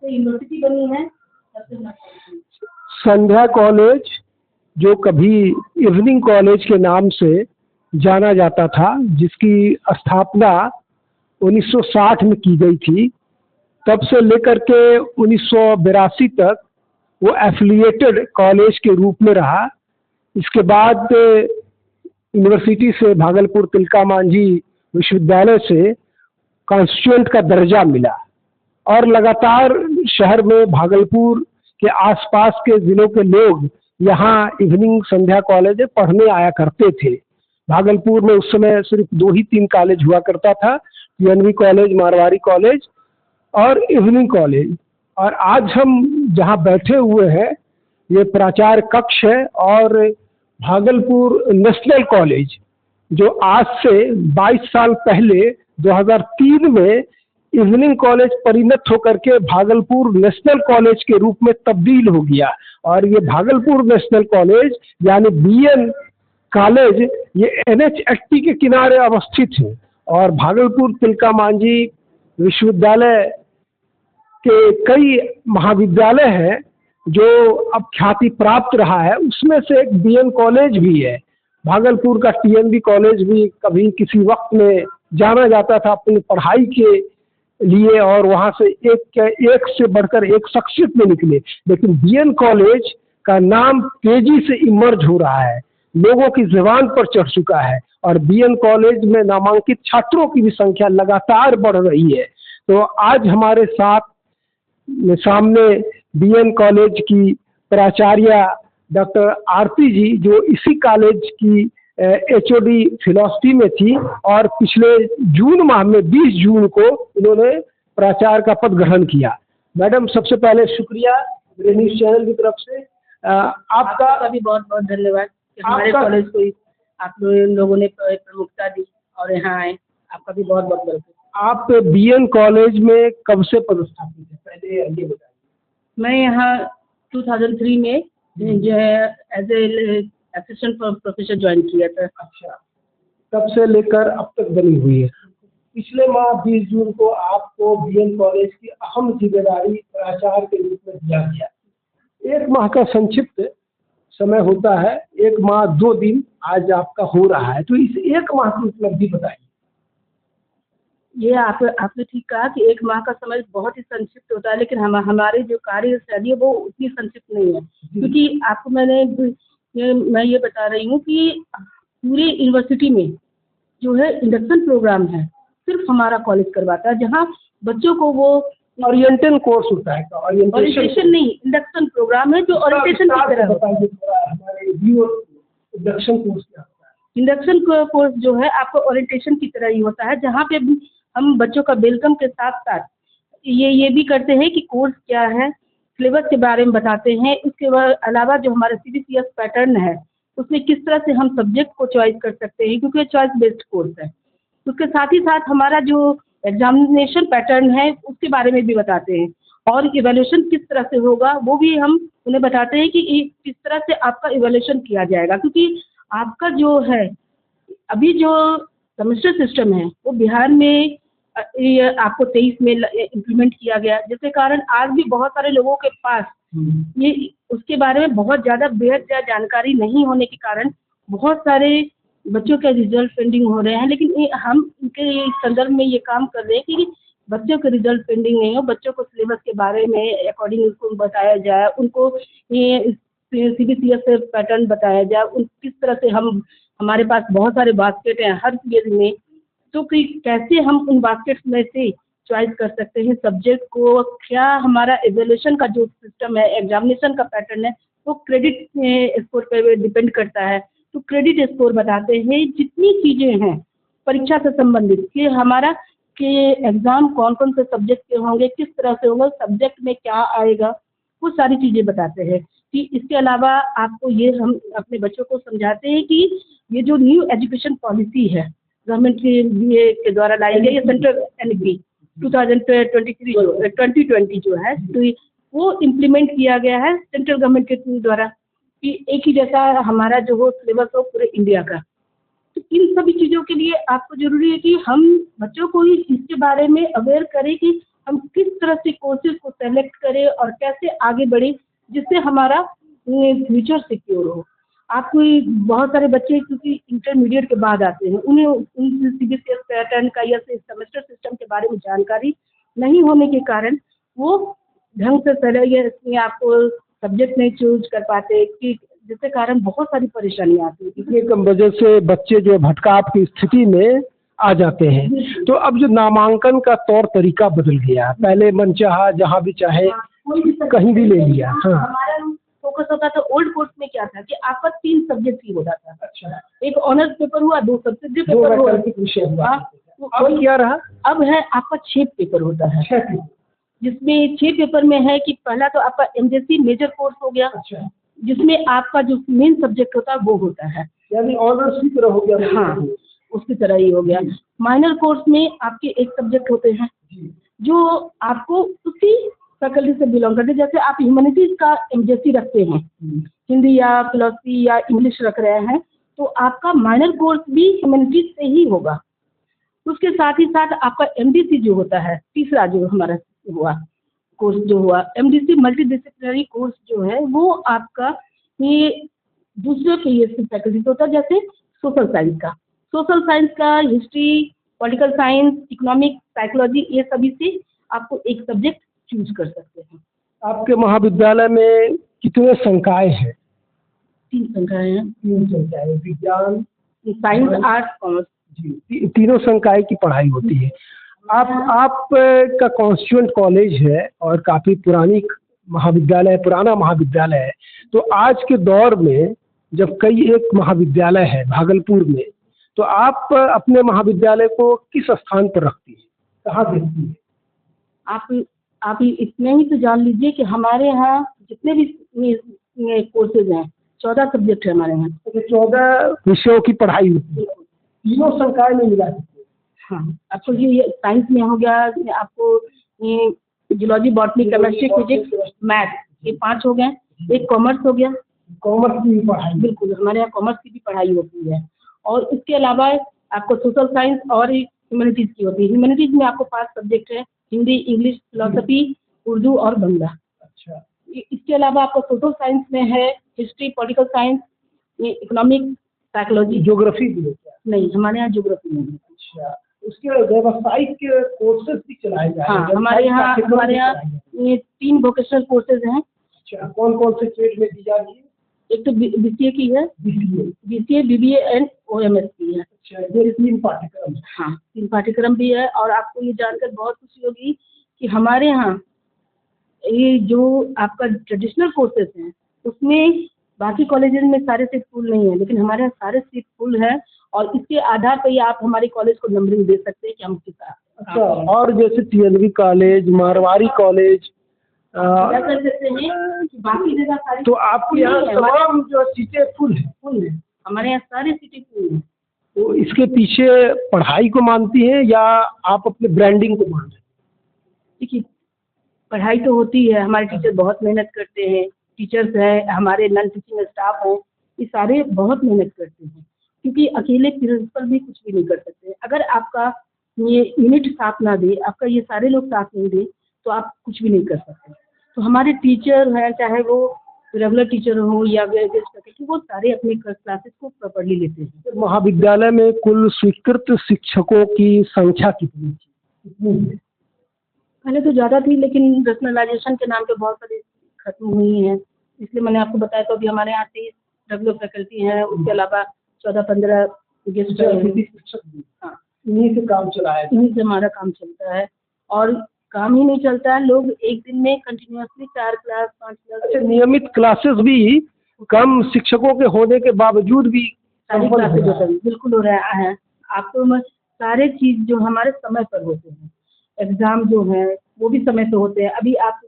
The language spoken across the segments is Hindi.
से यूनिवर्सिटी बनी है तब से हमारा कॉलेज संध्या कॉलेज जो कभी इवनिंग कॉलेज के नाम से जाना जाता था, जिसकी स्थापना 1960 में की गई थी, तब से लेकर के 1982 तक वो एफिलिएटेड कॉलेज के रूप में रहा। इसके बाद यूनिवर्सिटी से भागलपुर तिलका मांझी विश्वविद्यालय से कॉन्स्टिट्यूएंट का दर्जा मिला और लगातार शहर में भागलपुर के आसपास के ज़िलों के लोग यहाँ इवनिंग संध्या कॉलेज में पढ़ने आया करते थे। भागलपुर में उस समय सिर्फ 2 ही 3 कॉलेज हुआ करता था, पीएनवी कॉलेज, मारवाड़ी कॉलेज और इवनिंग कॉलेज। और आज हम जहाँ बैठे हुए हैं ये प्राचार्य कक्ष है और भागलपुर नेशनल कॉलेज जो आज से 22 साल पहले 2003 में इवनिंग कॉलेज परिणत होकर के भागलपुर नेशनल कॉलेज के रूप में तब्दील हो गया। और ये भागलपुर नेशनल कॉलेज यानी बीएन कॉलेज ये NH-80 के किनारे अवस्थित है और भागलपुर तिलका मांझी विश्वविद्यालय के कई महाविद्यालय हैं जो अब ख्याति प्राप्त रहा है, उसमें से एक बीएन कॉलेज भी है। भागलपुर का टीएनबी कॉलेज भी कभी किसी वक्त में जाना जाता था अपनी पढ़ाई के लिए और वहाँ से एक से बढ़कर एक शख्सियत में निकले, लेकिन बीएन कॉलेज का नाम तेजी से इमर्ज हो रहा है, लोगों की ज़ुबान पर चढ़ चुका है और बीएन कॉलेज में नामांकित छात्रों की भी संख्या लगातार बढ़ रही है। तो आज हमारे साथ सामने बीएन कॉलेज की प्राचार्य डॉक्टर आरती जी जो इसी कॉलेज की एचओडी फिलॉसफी में थी और पिछले जून माह में 20 जून को इन्होंने प्राचार्य का पद ग्रहण किया। मैडम सबसे पहले शुक्रिया मेरे न्यूज़ चैनल की तरफ से। आपका भी बहुत बहुत धन्यवाद कि हमारे कॉलेज को आप लोगों ने प्रमुखता दी और यहाँ आए, आपका भी बहुत बहुत वेलकम। आप बीएन कॉलेज में कब से पदस्थापित है, पहले ये बताइए। मैं यहाँ 2003 में जो है as a assistant professor join किया था। अच्छा, तब से लेकर अब तक बनी हुई है। पिछले माह 20 जून को आपको बीएन कॉलेज की अहम जिम्मेदारी प्राचार्य के रूप में दिया गया। 1 माह का संक्षिप्त समय होता है, 1 माह 2 दिन आज आपका हो रहा है, तो इस 1 माह की उपलब्धि बताइए। ये आपने ठीक कहा कि 1 माह का समय बहुत ही संक्षिप्त होता है, लेकिन हमारे जो कार्य शैली है वो उतनी संक्षिप्त नहीं है, क्योंकि आपको मैं ये बता रही हूँ कि पूरी यूनिवर्सिटी में जो है इंडक्शन प्रोग्राम है, सिर्फ हमारा कॉलेज करवाता है, जहाँ बच्चों को वो ओरिएंटेशन कोर्स होता है। ओरिएंटेशन नहीं, इंडक्शन प्रोग्राम है जो ओरिएंटेशन की तरह होता है। इंडक्शन कोर्स क्या होता है? इंडक्शन कोर्स जो है आपको ओरिएंटेशन की तरह ही होता है, जहाँ पे हम बच्चों का वेलकम के साथ साथ ये भी करते हैं कि कोर्स क्या है, सिलेबस के बारे में बताते हैं। इसके अलावा जो हमारा CBCS पैटर्न है उसमें किस तरह से हम सब्जेक्ट को चॉइस कर सकते हैं, क्योंकि चॉइस बेस्ड कोर्स है। उसके साथ ही साथ हमारा जो एग्जामिनेशन पैटर्न है उसके बारे में भी बताते हैं और इवैल्यूएशन किस तरह से होगा वो भी हम उन्हें बताते हैं कि किस तरह से आपका इवैल्यूएशन किया जाएगा, क्योंकि आपका जो है अभी जो सेमेस्टर सिस्टम है वो बिहार में ये आपको 23 में इम्प्लीमेंट किया गया, जिसके कारण आज भी बहुत सारे लोगों के पास ये उसके बारे में बहुत ज़्यादा बेहद जानकारी नहीं होने के कारण बहुत सारे बच्चों के रिजल्ट पेंडिंग हो रहे हैं। लेकिन हम इनके संदर्भ में ये काम कर रहे हैं कि बच्चों के रिजल्ट पेंडिंग नहीं हो, बच्चों को सिलेबस के बारे में अकॉर्डिंग उसको बताया जाए, उनको ये CBCS पैटर्न बताया जाए, उन किस तरह से हमारे पास बहुत सारे बास्केट हैं हर ईयर में, तो कि कैसे हम उन बास्केट्स में से चॉइस कर सकते हैं सब्जेक्ट को, क्या हमारा एवल्यूएशन का जो सिस्टम है, एग्जामिनेशन का पैटर्न है वो क्रेडिट स्कोर पर डिपेंड करता है। तो क्रेडिट स्कोर बताते हैं जितनी चीज़ें हैं परीक्षा से संबंधित कि हमारा कि एग्ज़ाम कौन कौन से सब्जेक्ट के होंगे, किस तरह से होगा, सब्जेक्ट में क्या आएगा, वो सारी चीज़ें बताते हैं। कि इसके अलावा आपको ये हम अपने बच्चों को समझाते हैं कि ये जो न्यू एजुकेशन पॉलिसी है गवर्नमेंट के द्वारा लाई गई है, सेंट्रल NEP 2020 जो है, तो वो इम्प्लीमेंट किया गया है सेंट्रल गवर्नमेंट के द्वारा कि एक ही जैसा हमारा जो हो सिलेबस हो पूरे इंडिया का। तो इन सभी चीज़ों के लिए आपको ज़रूरी है कि हम बच्चों को ही इसके बारे में अवेयर करें कि हम किस तरह से कोर्सेज को सेलेक्ट करें और कैसे आगे बढ़े जिससे हमारा फ्यूचर सिक्योर हो। आपको बहुत सारे बच्चे क्योंकि इंटरमीडिएट के बाद आते हैं, उन्हें CBCS पैटर्न का या सेमेस्टर सिस्टम के बारे में जानकारी नहीं होने के कारण वो ढंग से आपको सब्जेक्ट नहीं चूज कर पाते, कि जिसके कारण बहुत सारी परेशानी आती है। इसलिए कम वजह से बच्चे जो भटकाव की स्थिति में आ जाते हैं। तो अब जो नामांकन का तौर तरीका बदल गया, पहले मनचाहा जहाँ भी चाहे कहीं भी ले लिया। हाँ, हमारा फोकस होता था। ओल्ड कोर्स में क्या था कि आपका 3 सब्जेक्ट ही होता था। अच्छा, एक ऑनर्स पेपर हुआ, 2 सब्जेक्ट पेपर हुआ। अब क्या रहा? अब है आपका 6 पेपर होता है, जिसमें 6 पेपर में है कि पहला तो आपका MJC मेजर कोर्स हो गया। अच्छा, जिसमें आपका जो मेन सब्जेक्ट होता है वो होता है, यानी ऑनर्स की तरह हो गया। हाँ, उसकी तरह ही हो गया। माइनर कोर्स में आपके एक सब्जेक्ट होते हैं जो आपको उसी फैकल्टी से बिलोंग करते हैं। जैसे आप ह्यूमैनिटीज का MJC रखते हैं, हिंदी या फिलोसफी या इंग्लिश रख रहे हैं, तो आपका माइनर कोर्स भी ह्यूमैनिटीज से ही होगा। उसके साथ ही साथ आपका MDC जो होता है, तीसरा जो हमारा हुआ कोर्स जो हुआ MDC मल्टीडिसिप्लिनरी कोर्स जो है, वो आपका ये दूसरे PSC फैकल्टी से होता है। जैसे सोशल साइंस का history, political science, economics, psychology, ये सभी से आपको एक सब्जेक्ट चूज कर सकते हैं। आपके महाविद्यालय में कितने संकाय हैं? 3 संकाय हैं। 3 संकाय, विज्ञान, साइंस, आर्ट्स, कॉमर्स। जी, तीनों संकाय की पढ़ाई होती है। आप का कॉन्स्टिट्यूएंट कॉलेज है और काफ़ी पुराना महाविद्यालय है। तो आज के दौर में जब कई एक महाविद्यालय है भागलपुर में, तो आप अपने महाविद्यालय को किस स्थान पर रखती है, कहाँ देखती है? आप इतने ही तो जान लीजिए कि हमारे यहाँ जितने भी कोर्सेज हैं, 14 सब्जेक्ट है हमारे यहाँ। 14 विषयों की पढ़ाई होती है, तीनों संकाय में मिला है। हाँ, आपको ये साइंस में हो गया, आपको ये zoology, botany, chemistry, physics, math, ये 5 हो गए। एक कॉमर्स हो गया, कॉमर्स की भी पढ़ाई। बिल्कुल, हमारे यहाँ कॉमर्स की भी पढ़ाई होती है। और इसके अलावा आपको सोशल साइंस और ह्यूमैनिटीज़ की होती है। ह्यूमैनिटीज़ में आपको 5 सब्जेक्ट है, हिंदी, इंग्लिश, फिलोसफी, उर्दू और बांग्ला। अच्छा, इसके अलावा आपको सोशल साइंस में है history, political science, economics, psychology. Geography भी है क्या? नहीं, हमारे यहाँ ज्योग्राफी नहीं है। अच्छा, उसके व्यावसायिक कोर्सेज भी चलाए जाते हैं? हाँ, हमारे यहाँ ये 3 वोकेशनल कोर्सेज हैं। अच्छा, कौन कौन से ट्रेड में दी जा रही है? एक तो BCA की है, BCA, BBA एंड OMS की है। अच्छा, ये 3 पाठ्यक्रम। हाँ, 3 पाठ्यक्रम भी है। और आपको ये जानकर बहुत खुशी होगी कि हमारे यहाँ ये जो आपका ट्रेडिशनल कोर्सेज हैं, उसमें बाकी कॉलेजेस में सारे सीट फुल नहीं है, लेकिन हमारे यहाँ सारे सीट फुल है। और इसके आधार पर ही आप हमारे कॉलेज को नंबरिंग दे सकते हैं कि हम किस। अच्छा, और जैसे TLV कॉलेज, मारवाड़ी कॉलेज कर सकते हैं कि बाकी जगह सारी, तो आपके यहाँ तमाम जो सीटें फुल है? हमारे यहाँ सारी सीटें फुल हैं। तो इसके पीछे पढ़ाई को मानती हैं या आप अपने ब्रांडिंग को मानते हैं? देखिए, पढ़ाई तो होती है, हमारे टीचर बहुत मेहनत करते हैं, टीचर्स हैं, हमारे नॉन टीचिंग स्टाफ हैं, ये सारे बहुत मेहनत करते हैं, क्योंकि अकेले प्रिंसिपल भी कुछ भी नहीं कर सकते। अगर आपका ये यूनिट साथ ना दे, आपका ये सारे लोग साथ नहीं दे, तो आप कुछ भी नहीं कर सकते। तो हमारे टीचर हैं, चाहे वो रेगुलर टीचर हो या गेस्ट फैकल्टी, वो सारे अपने क्लासेस को प्रॉपर्ली लेते हैं। महाविद्यालय में कुल स्वीकृत शिक्षकों की संख्या कितनी थी? पहले तो ज़्यादा थी, लेकिन रैशनलाइजेशन के नाम पे बहुत सारी खत्म हुई हैं, इसलिए मैंने आपको बताया। तो अभी हमारे यहाँ 30 रेगुलर फैकल्टी हैं, उसके अलावा 14-15 गेस्ट शिक्षक। हाँ, इन्हीं से काम चलाया, इन्हीं से हमारा काम चलता है। और काम ही नहीं चलता है, लोग एक दिन में कंटिन्यूसली 4 क्लास 5 क्लास। अच्छा, नियमित क्लासेस भी कम शिक्षकों के होने के बावजूद भी सारी क्लासेज होता है? बिल्कुल हो रहा है। आपको सारे चीज़ जो हमारे समय पर होते हैं, एग्ज़ाम जो है वो भी समय पे होते हैं। अभी आप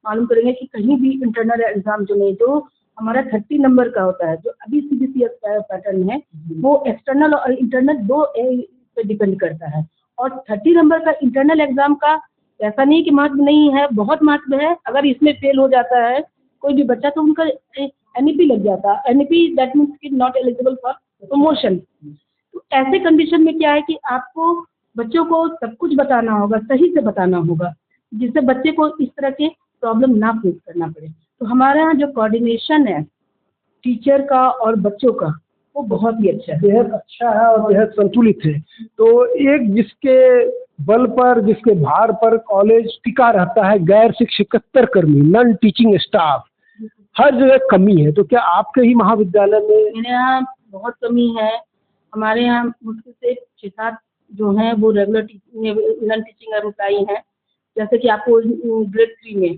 मालूम करेंगे कि कहीं भी इंटरनल एग्ज़ाम जो नहीं, जो हमारा 30 नंबर का होता है, जो अभी CBCS का पैटर्न है, वो एक्सटर्नल और इंटरनल 2 पे डिपेंड करता है। और 30 नंबर का इंटरनल एग्ज़ाम का ऐसा नहीं कि महत्व नहीं है, बहुत महत्व है। अगर इसमें फेल हो जाता है कोई भी बच्चा, तो उनका NEP लग जाता है। NEP दैट मीन्स कि नॉट एलिजिबल फॉर प्रमोशन। तो ऐसे कंडीशन में क्या है कि आपको बच्चों को सब कुछ बताना होगा, सही से बताना होगा, जिससे बच्चे को इस तरह के प्रॉब्लम ना फेस करना पड़े। तो हमारे यहाँ जो कोऑर्डिनेशन है टीचर का और बच्चों का, वो बहुत ही अच्छा है, बेहद अच्छा है और बेहद संतुलित है। तो एक जिसके बल पर, जिसके भार पर कॉलेज टिका रहता है, गैर शिक्षकेतर कर्मी, नॉन टीचिंग स्टाफ, हर जगह कमी है। तो क्या आपके ही महाविद्यालय में? मेरे यहाँ बहुत कमी है। हमारे यहाँ मुश्किल से 6-7 जो हैं वो रेगुलर नॉन टीचिंग एम्प्लॉई हैं। जैसे कि आपको ग्रेड 3 में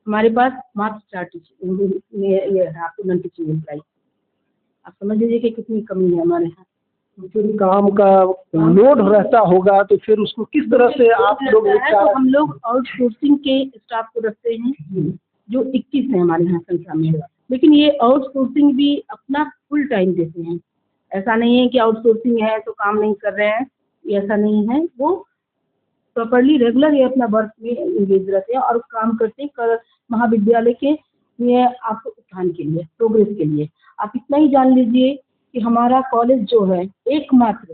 हमारे पास मात्र 4 टीचिंग ये है आपको नॉन टीचिंग एम्प्लॉई। आप समझ लीजिए कि कितनी कमी है हमारे यहाँ। तो फिर काम का लोड रहता होगा, तो फिर उसको किस तरह से आप लोग? तो हम लोग आउटसोर्सिंग के स्टाफ को रखते हैं जो 21 है हमारे यहाँ संख्या में। लेकिन ये आउटसोर्सिंग भी अपना फुल टाइम देते हैं। ऐसा नहीं है कि आउटसोर्सिंग है तो काम नहीं कर रहे हैं, ऐसा नहीं है। वो प्रॉपरली रेगुलर ये अपना वर्क में इंगेज रहते हैं और काम करते हैं महाविद्यालय के ये आपको उत्थान के लिए, प्रोग्रेस के लिए। आप इतना ही जान लीजिए कि हमारा कॉलेज जो है एकमात्र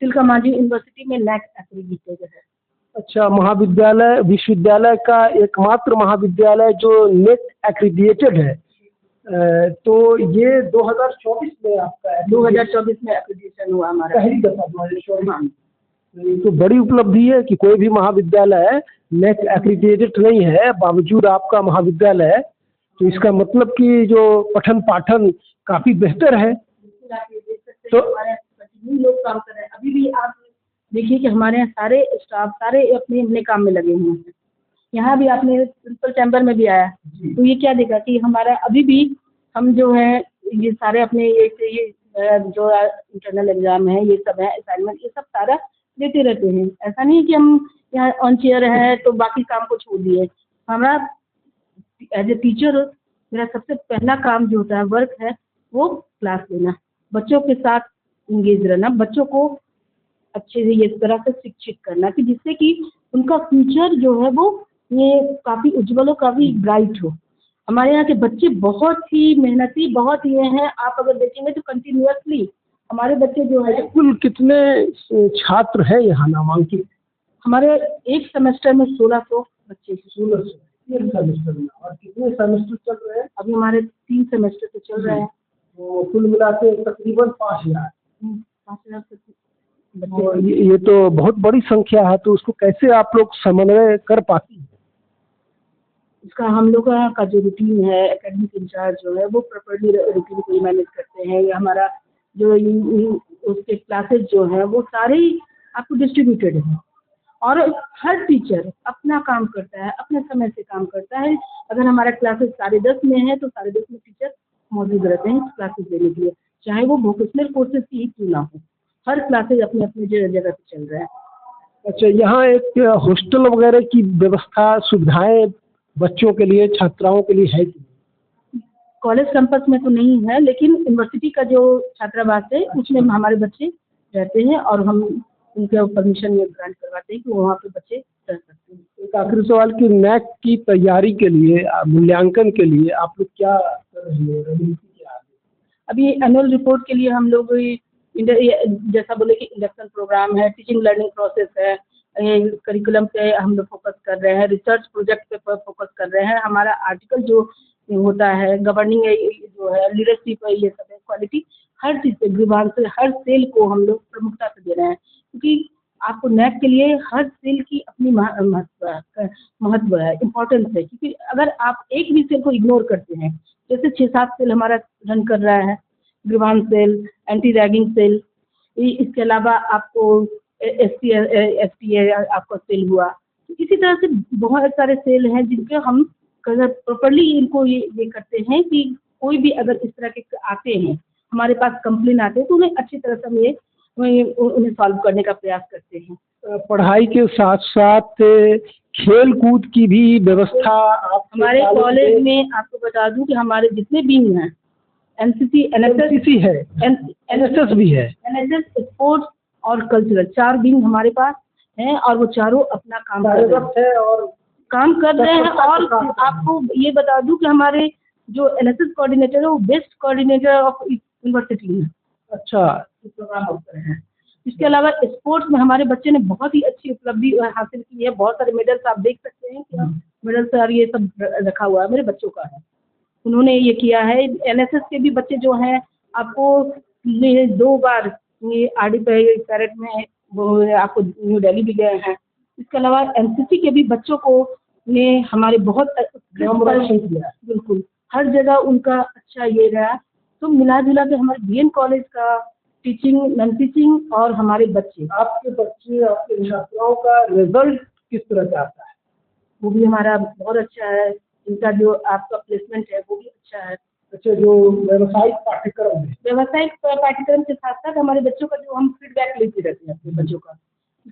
तिलका मांझी यूनिवर्सिटी में NAAC एक्रेडिटेड है। अच्छा, महाविद्यालय विश्वविद्यालय का एकमात्र महाविद्यालय जो NAAC एक्रेडिटेड है। तो ये 2024 में आपका है? 2024 में एक्रेडिटेशन हुआ हमारा, पहली दफा 2024। ये तो बड़ी उपलब्धि है कि कोई भी महाविद्यालय NAAC एक्रेडिटेड नहीं है, बावजूद आपका महाविद्यालय है। तो इसका मतलब कि जो पठन पाठन काफी बेहतर है। तो लोग काम कर रहे हैं। अभी भी आप देखिए कि हमारे यहाँ सारे स्टाफ सारे अपने अपने काम में लगे हुए हैं। यहाँ भी आपने प्रिंसिपल चैम्बर में भी आया, तो ये क्या देखा कि हमारा अभी भी हम जो है ये सारे अपने ये जो इंटरनल एग्जाम है, ये सब है असाइनमेंट, ये सब सारा देते रहते हैं। ऐसा नहीं है कि हम यहाँ ऑन चेयर है तो बाकी काम को छोड़ दिए। हमारा एज ए टीचर मेरा सबसे पहला काम जो होता है, वर्क है, वो क्लास लेना, बच्चों के साथ इंगेज रहना, बच्चों को अच्छे से ये तरह से शिक्षित करना कि जिससे कि उनका फ्यूचर जो है वो ये काफ़ी उज्जवल हो, काफ़ी ब्राइट हो। हमारे यहाँ के बच्चे बहुत ही मेहनती, बहुत ही हैं। आप अगर देखेंगे तो कंटिन्यूअसली हमारे बच्चे जो है। कुल कितने छात्र हैं यहाँ नामांकित? हमारे एक सेमेस्टर में 1600 बच्चे। 1600 एक सेमेस्टर में? और कितने सेमेस्टर चल रहे हैं? अभी हमारे 3 सेमेस्टर से चल रहे हैं। तो कुल मिला के तकरीबन 5000। 5000 ये तो बहुत बड़ी संख्या है। तो उसको कैसे आप लोग समन्वय कर पाती हैं? इसका हम लोग का जो रूटीन है, एकेडमिक इंचार्ज जो है वो प्रॉपर्ली रूटीन को मैनेज करते हैं। या हमारा जो उसके क्लासेस जो हैं वो सारे आपको डिस्ट्रीब्यूटेड हैं और हर टीचर अपना काम करता है, अपने समय से काम करता है। अगर हमारा क्लासेस 10:30 में है तो 10:30 में टीचर मौजूद रहते हैं क्लासेस देने के लिए, चाहे वो वोकेशनल कोर्सेज की ही क्यों ना हो। हर क्लासेज अपने अपने जगह पे चल रहा है। अच्छा, यहाँ एक हॉस्टल वगैरह की व्यवस्था, सुविधाएं बच्चों के लिए, छात्राओं के लिए है कि? कॉलेज कैंपस में तो नहीं है, लेकिन यूनिवर्सिटी का जो छात्रावास है उसमें हमारे बच्चे रहते हैं और हम उनके परमिशन ये ग्रांट करवाते हैं कि वहाँ पे बच्चे रह सकते हैं। एक आखिरी सवाल कि NAAC की तैयारी के लिए, मूल्यांकन के लिए आप लोग क्या कर रहे हैं, रणनीति क्या है? अभी एनुअल रिपोर्ट के लिए हम लोग जैसा बोले कि इंडक्शन प्रोग्राम है, टीचिंग लर्निंग प्रोसेस है, करिकुलम पे हम लोग फोकस कर रहे हैं, रिसर्च प्रोजेक्ट पे फोकस कर रहे हैं। हमारा आर्टिकल जो होता है, गवर्निंग जो है, लीडरशिप है, ये सब है, क्वालिटी, हर चीज़ पे ग्रीवांस से हर सेल को हम लोग प्रमुखता से दे रहे हैं। क्योंकि आपको NAAC के लिए हर सेल की अपनी महत्व है, इम्पोर्टेंस है। क्योंकि अगर आप एक भी सेल को इग्नोर करते हैं, जैसे 6-7 सेल हमारा रन कर रहा है, grievance cell, anti ragging cell, इसके अलावा आपको STA आपका सेल हुआ। इसी तरह से बहुत सारे सेल हैं जिनके हम प्रॉपरली इनको ये करते हैं कि कोई भी अगर इस तरह के आते हैं, हमारे पास कंप्लेन आते हैं, तो उन्हें अच्छी तरह से उन्हें सॉल्व करने का प्रयास करते हैं। पढ़ाई के साथ साथ खेल कूद की भी व्यवस्था हमारे कॉलेज में, आपको बता दूं कि हमारे जितने विंग हैं, NCC है, NSS भी है, NSS, स्पोर्ट्स और कल्चरल, 4 विंग हमारे पास हैं और वो चारों अपना काम कर रहे हैं और आपको ये बता दूं कि हमारे जो NSS कोऑर्डिनेटर है वो बेस्ट कोऑर्डिनेटर ऑफ यूनिवर्सिटी है। अच्छा, प्रोग्राम होते हैं। इसके अलावा स्पोर्ट्स में हमारे बच्चे ने बहुत ही अच्छी उपलब्धि हासिल की है। बहुत सारे मेडल्स आप देख सकते हैं कि मेडल्स और ये सब रखा हुआ है, मेरे बच्चों का है, उन्होंने ये किया है। एनएसएस के भी बच्चे जो हैं आपको ये 2 बार ये आरडी पैरेड में वो आपको न्यू दिल्ली भी गए हैं। इसके अलावा एनसीसी के भी बच्चों को ने हमारे बहुत बिल्कुल हर जगह उनका अच्छा ये रहा। तो मिला जुला के हमारे बीएन कॉलेज का टीचिंग, नॉन टीचिंग और हमारे बच्चे, आपके बच्चे, आपके छात्राओं का रिजल्ट किस तरह से आता है? वो भी हमारा बहुत अच्छा है। इनका जो आपका प्लेसमेंट है वो भी अच्छा है। अच्छा, जो व्यावसायिक पाठ्यक्रम है, व्यावसायिक पाठ्यक्रम के साथ साथ हमारे बच्चों का जो हम फीडबैक लेते रहते हैं अपने बच्चों का,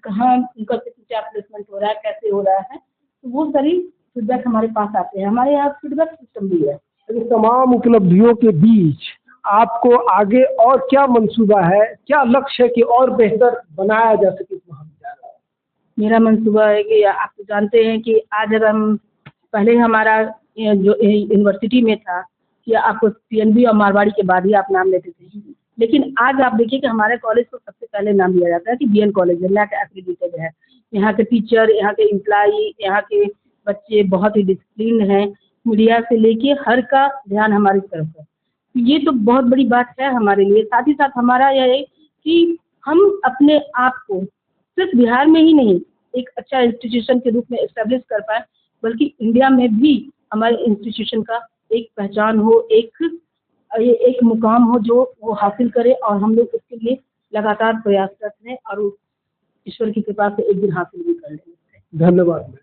कहाँ उनका क्या प्लेसमेंट हो रहा है, कैसे हो रहा है, तो वो सारी फीडबैक हमारे पास आते हैं। हमारे यहाँ फीडबैक सिस्टम भी है। इस तमाम उपलब्धियों के बीच आपको आगे और क्या मंसूबा है, क्या लक्ष्य है कि और बेहतर बनाया जा सके इस महाविद्यालय? मेरा मंसूबा है कि आप तो जानते हैं कि आज अगर हम पहले हमारा जो यूनिवर्सिटी में था कि आपको पीएनबी और मारवाड़ी के बाद ही आप नाम लेते थे, लेकिन आज आप देखिए कि हमारे कॉलेज को सबसे पहले नाम लिया जाता है कि बीएन कॉलेज है, नैक एक्रेडिटेड है। यहाँ के टीचर, यहाँ के एम्प्लॉई, यहाँ के बच्चे बहुत ही डिसिप्लिन हैं। मीडिया से लेके हर का ध्यान हमारी तरफ है। ये तो बहुत बड़ी बात है हमारे लिए। साथ ही साथ हमारा यह है कि हम अपने आप को सिर्फ बिहार में ही नहीं एक अच्छा इंस्टीट्यूशन के रूप में एस्टेब्लिश कर पाए, बल्कि इंडिया में भी हमारे इंस्टीट्यूशन का एक पहचान हो, एक मुकाम हो जो वो हासिल करे, और हम लोग उसके लिए लगातार प्रयासरत हैं और ईश्वर की कृपा से एक दिन हासिल भी कर लेंगे। धन्यवाद।